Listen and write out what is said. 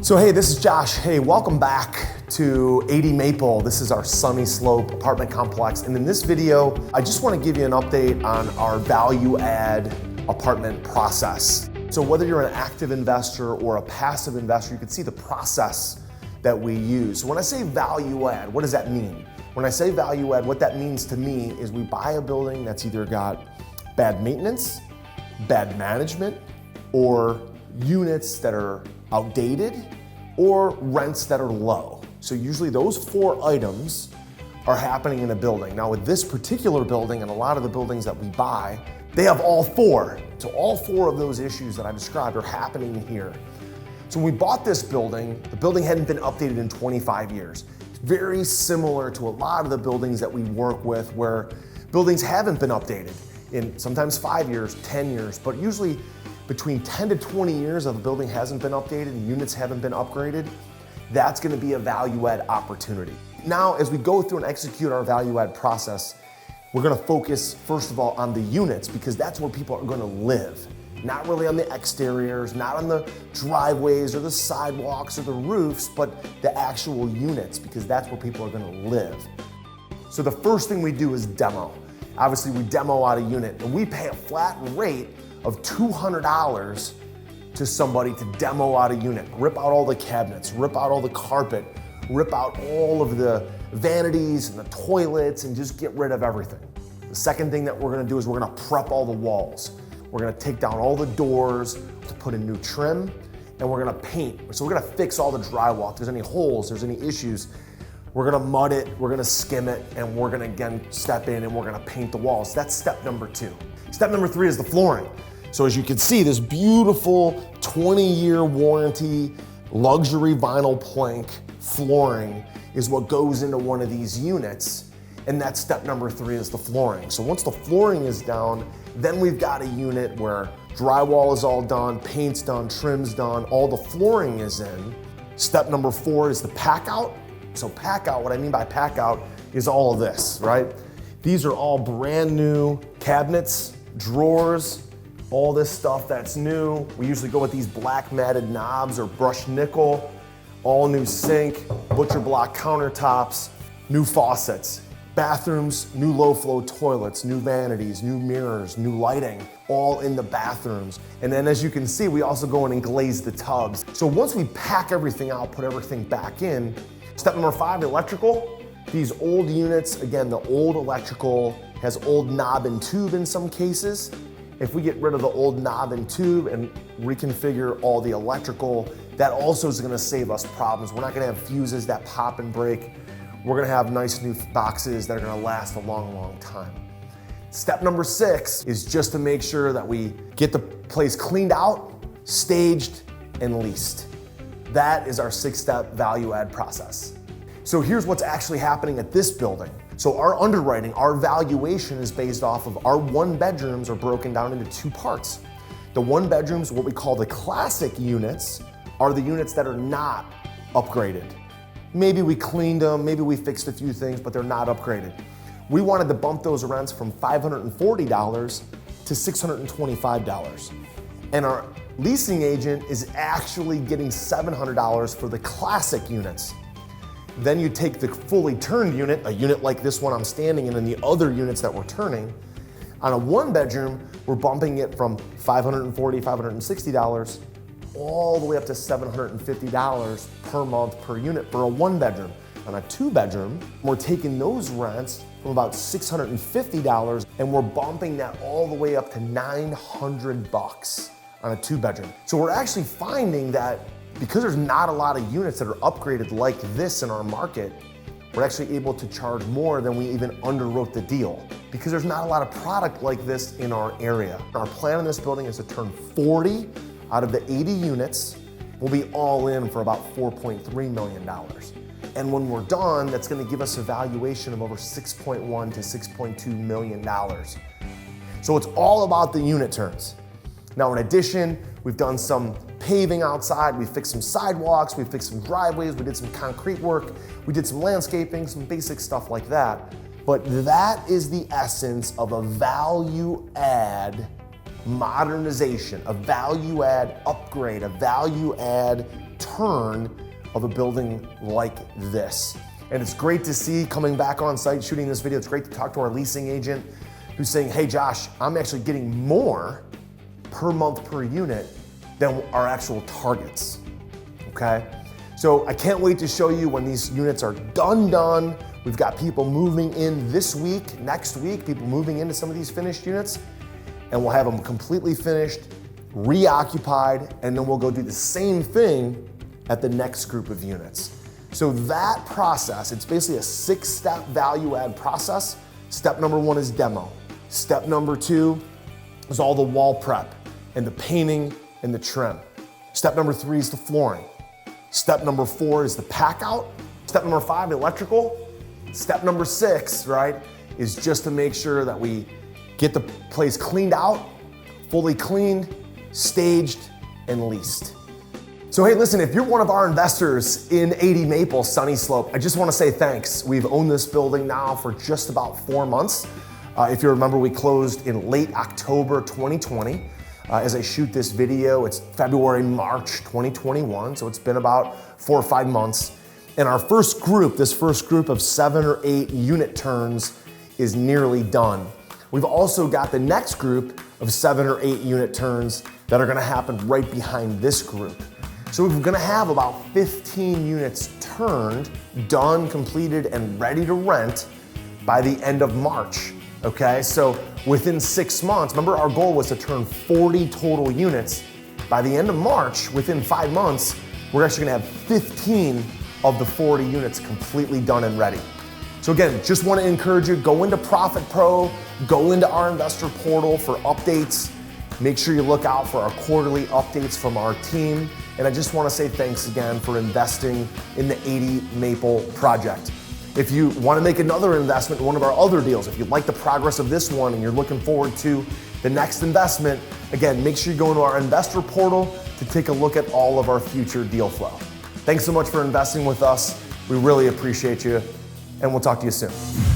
So hey, this is Josh. Hey, welcome back to 80 Maple. This is our Sunny Slope apartment complex. And in this video, I just want to give you an update on our value add apartment process. So whether you're an active investor or a passive investor, you can see the process that we use. So when I say value add, what does that mean? When I say value add, what that means to me is we buy a building that's either got bad maintenance, bad management, or units that are outdated, or rents that are low. So usually those four items are happening in a building. Now with this particular building and a lot of the buildings that we buy, they have all four. So all four of those issues that I described are happening here. So when we bought this building, the building hadn't been updated in 25 years. It's very similar to a lot of the buildings that we work with where buildings haven't been updated in sometimes 5 years, 10 years, but usually between 10 to 20 years of a building hasn't been updated and units haven't been upgraded, that's gonna be a value add opportunity. Now, as we go through and execute our value add process, we're gonna focus, first of all, on the units because that's where people are gonna live. Not really on the exteriors, not on the driveways or the sidewalks or the roofs, but the actual units because that's where people are gonna live. So the first thing we do is demo. Obviously, we demo out a unit and we pay a flat rate of $200 to somebody to demo out a unit, rip out all the cabinets, rip out all the carpet, rip out all of the vanities and the toilets and just get rid of everything. The second thing that we're gonna do is we're gonna prep all the walls. We're gonna take down all the doors to put in new trim and we're gonna paint. So we're gonna fix all the drywall. If there's any holes, there's any issues, we're gonna mud it, we're gonna skim it, and we're gonna again step in and we're gonna paint the walls. That's step number 2. Step number 3 is the flooring. So as you can see, this beautiful 20-year warranty luxury vinyl plank flooring is what goes into one of these units. And that's step number 3 is the flooring. So once the flooring is down, then we've got a unit where drywall is all done, paint's done, trim's done, all the flooring is in. Step number 4 is the pack out. So pack out, what I mean by pack out is all of this, right? These are all brand new cabinets, drawers, all this stuff that's new. We usually go with these black matted knobs or brushed nickel, all new sink, butcher block countertops, new faucets, bathrooms, new low flow toilets, new vanities, new mirrors, new lighting, all in the bathrooms. And then as you can see, we also go in and glaze the tubs. So once we pack everything out, put everything back in, step number 5, electrical. These old units, again, the old electrical has old knob and tube in some cases. If we get rid of the old knob and tube and reconfigure all the electrical, that also is gonna save us problems. We're not gonna have fuses that pop and break. We're gonna have nice new boxes that are gonna last a long, long time. Step number 6 is just to make sure that we get the place cleaned out, staged, and leased. That is our 6-step value add process. So here's what's actually happening at this building. So our underwriting, our valuation is based off of our 1 bedrooms are broken down into 2 parts. The 1 bedrooms, what we call the classic units, are the units that are not upgraded. Maybe we cleaned them, maybe we fixed a few things, but they're not upgraded. We wanted to bump those rents from $540 to $625. And our leasing agent is actually getting $700 for the classic units. Then you take the fully turned unit, a unit like this one I'm standing in, and the other units that we're turning. On a 1 bedroom, we're bumping it from $540, $560, all the way up to $750 per month per unit for a 1 bedroom. On a 2 bedroom, we're taking those rents from about $650 and we're bumping that all the way up to $900 on a 2 bedroom. So we're actually finding that because there's not a lot of units that are upgraded like this in our market, we're actually able to charge more than we even underwrote the deal because there's not a lot of product like this in our area. Our plan in this building is to turn 40 out of the 80 units. We'll be all in for about $4.3 million. And when we're done, that's gonna give us a valuation of over $6.1 to $6.2 million. So it's all about the unit turns. Now, in addition, we've done some paving outside, we fixed some sidewalks, we fixed some driveways, we did some concrete work, we did some landscaping, some basic stuff like that. But that is the essence of a value add modernization, a value add upgrade, a value add turn of a building like this. And it's great to see coming back on site, shooting this video. It's great to talk to our leasing agent who's saying, hey Josh, I'm actually getting more per month per unit than our actual targets, okay? So I can't wait to show you when these units are done. We've got people moving in this week, next week, people moving into some of these finished units, and we'll have them completely finished, reoccupied, and then we'll go do the same thing at the next group of units. So that process, it's basically a 6-step value add process. Step number 1 is demo. Step number 2 is all the wall prep and the painting and the trim. Step number 3 is the flooring. Step number 4 is the pack out. Step number 5, electrical. Step number 6, right, is just to make sure that we get the place cleaned out, fully cleaned, staged, and leased. So hey, listen, if you're one of our investors in 80 Maple Sunny Slope, I just want to say thanks. We've owned this building now for just about 4 months. If you remember, we closed in late October 2020. As I shoot this video, it's February, March 2021, so it's been about 4 or 5 months. And our first group, this first group of 7 or 8 unit turns is nearly done. We've also got the next group of 7 or 8 unit turns that are gonna happen right behind this group. So we're gonna have about 15 units turned, done, completed, and ready to rent by the end of March, okay? So within 6 months, remember our goal was to turn 40 total units. By the end of March, within 5 months, we're actually gonna have 15 of the 40 units completely done and ready. So again, just wanna encourage you, go into Profit Pro, go into our investor portal for updates. Make sure you look out for our quarterly updates from our team. And I just wanna say thanks again for investing in the 80 Maple project. If you wanna make another investment in one of our other deals, if you like the progress of this one and you're looking forward to the next investment, again, make sure you go into our investor portal to take a look at all of our future deal flow. Thanks so much for investing with us. We really appreciate you, and we'll talk to you soon.